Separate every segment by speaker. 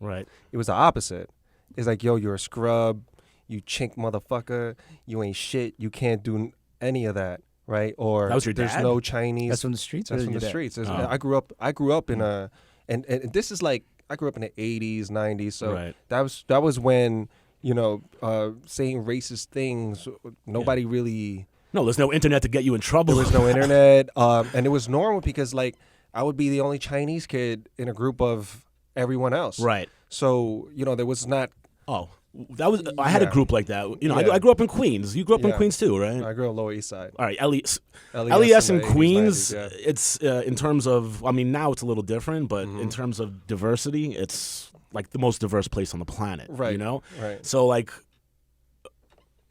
Speaker 1: Right.
Speaker 2: It was the opposite. It's like, yo, you're a scrub, you chink motherfucker, you ain't shit, you can't do any of that, right? Or
Speaker 1: That was your
Speaker 2: there's
Speaker 1: dad?
Speaker 2: no Chinese.
Speaker 3: That's from the streets.
Speaker 2: That's
Speaker 3: or
Speaker 2: from
Speaker 3: your
Speaker 2: the
Speaker 3: dad?
Speaker 2: streets.
Speaker 1: Oh.
Speaker 2: I grew up in a, and this is like, I grew up in the 80s, 90s. So
Speaker 1: Right.
Speaker 2: that was when, saying racist things, nobody really,
Speaker 1: No, there's no internet to get you in trouble.
Speaker 2: there was no internet. And it was normal because like I would be the only Chinese kid in a group of everyone else.
Speaker 1: Right.
Speaker 2: So, there was not.
Speaker 1: Oh, that was. I had a
Speaker 2: Yeah.
Speaker 1: group like that.
Speaker 2: Yeah.
Speaker 1: I grew up in Queens. You grew up in
Speaker 2: Yeah.
Speaker 1: Queens too, right?
Speaker 2: I grew up Lower East Side.
Speaker 1: All right, LES
Speaker 2: LES
Speaker 1: in
Speaker 2: the 80s,
Speaker 1: Queens,
Speaker 2: 90s, yeah.
Speaker 1: it's in terms of, I mean, now it's a little different, but
Speaker 2: Mm-hmm.
Speaker 1: in terms of diversity, it's like the most diverse place on the planet,
Speaker 2: Right.
Speaker 1: you know?
Speaker 2: Right.
Speaker 1: So, like,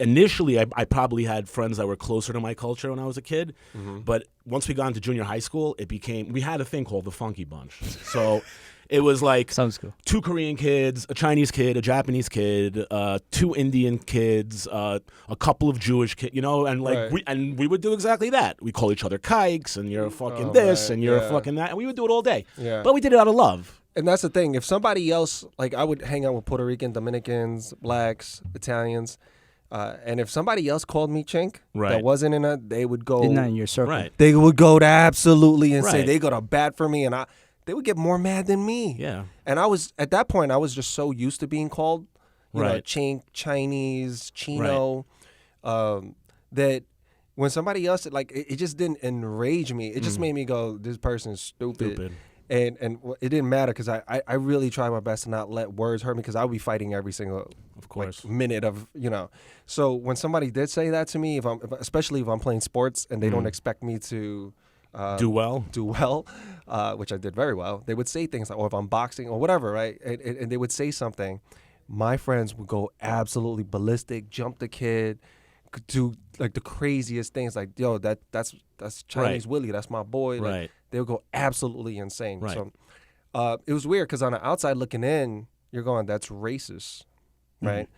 Speaker 1: initially, I probably had friends that were closer to my culture when I was a kid,
Speaker 2: Mm-hmm.
Speaker 1: but once we got into junior high school, we had a thing called the Funky Bunch. So it was like
Speaker 3: Sounds cool.
Speaker 1: 2 Korean kids, a Chinese kid, a Japanese kid, 2 Indian kids, a couple of Jewish kids, and like
Speaker 2: Right.
Speaker 1: we would do exactly that. We call each other kikes, and you're a fucking
Speaker 2: Oh,
Speaker 1: this,
Speaker 2: right,
Speaker 1: and you're a
Speaker 2: yeah.
Speaker 1: fucking that, and we would do it all day.
Speaker 2: Yeah.
Speaker 1: But we did it out of love.
Speaker 2: And that's the thing. If somebody else, like I would hang out with Puerto Rican, Dominicans, blacks, Italians, and if somebody else called me chink
Speaker 1: Right.
Speaker 2: that wasn't in it, they would go.
Speaker 3: They're not in your circle.
Speaker 1: Right.
Speaker 2: They would go to absolutely and say
Speaker 1: Right.
Speaker 2: they go to bat for me, and they would get more mad than me.
Speaker 1: Yeah.
Speaker 2: And I was at that point, I was just so used to being called,
Speaker 1: Right.
Speaker 2: chink, Chinese, Chino, that when somebody else, like it just didn't enrage me. It just made me go, this person's stupid. And it didn't matter because I really tried my best to not let words hurt me because I would be fighting every single
Speaker 1: Of course.
Speaker 2: minute of So when somebody did say that to me, especially if I'm playing sports and they don't expect me to
Speaker 1: Do well.
Speaker 2: which I did very well, they would say things like, or if I'm boxing or whatever, right? And they would say something. My friends would go absolutely ballistic, jump the kid, do like the craziest things, like, yo, that's Chinese
Speaker 1: Right.
Speaker 2: Willie, that's my boy. Like,
Speaker 1: Right.
Speaker 2: they would go absolutely insane.
Speaker 1: Right.
Speaker 2: So it was weird because on the outside looking in, you're going, that's racist, right?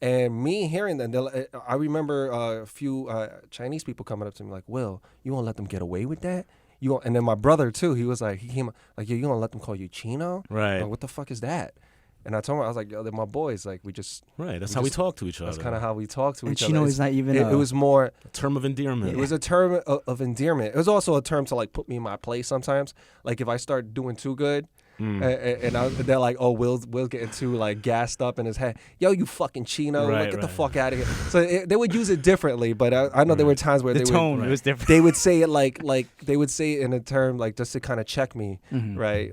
Speaker 2: And me hearing that, I remember a few Chinese people coming up to me like, Will, you won't let them get away with that? And then my brother too, he came like, yo, you gonna let them call you Chino?
Speaker 1: Right.
Speaker 2: Like, what the fuck is that? And I told him, I was like, yo, they're my boys. Like, we just,
Speaker 1: Right. That's
Speaker 2: we
Speaker 1: how we
Speaker 2: just-
Speaker 1: talk to each other.
Speaker 2: that's kind of how we talk to
Speaker 3: And
Speaker 2: each
Speaker 3: Chino
Speaker 2: other.
Speaker 3: is not even.
Speaker 2: It was more,
Speaker 1: A term of endearment.
Speaker 2: it was a term of endearment. It was also a term to like put me in my place sometimes. Like if I start doing too good, they're like, oh, Will's getting too like gassed up in his head. Yo, you fucking Chino,
Speaker 1: Right,
Speaker 2: get the
Speaker 1: right.
Speaker 2: fuck out of here. So they would use it differently, but I know there were times where
Speaker 3: the
Speaker 2: they
Speaker 3: tone
Speaker 2: would,
Speaker 3: was different.
Speaker 2: they would say it like they would say it in a term like just to kind of check me, right?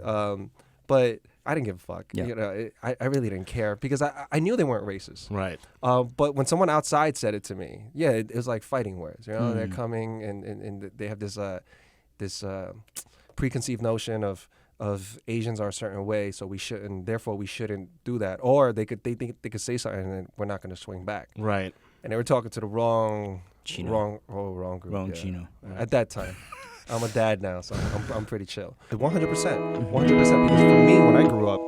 Speaker 2: But I didn't give a fuck.
Speaker 3: Yeah.
Speaker 2: I really didn't care because I knew they weren't racist.
Speaker 1: Right.
Speaker 2: But when someone outside said it to me, yeah, it was like fighting words. They're coming and they have this preconceived notion of Asians are a certain way, so we shouldn't do that. Or they think they could say something and we're not going to swing back.
Speaker 1: Right.
Speaker 2: And they were talking to the wrong
Speaker 3: Chino.
Speaker 2: wrong group.
Speaker 3: Wrong
Speaker 2: yeah.
Speaker 3: Chino.
Speaker 2: At that time. I'm a dad now, so I'm pretty chill. 100%. 100% because for me, when I grew up,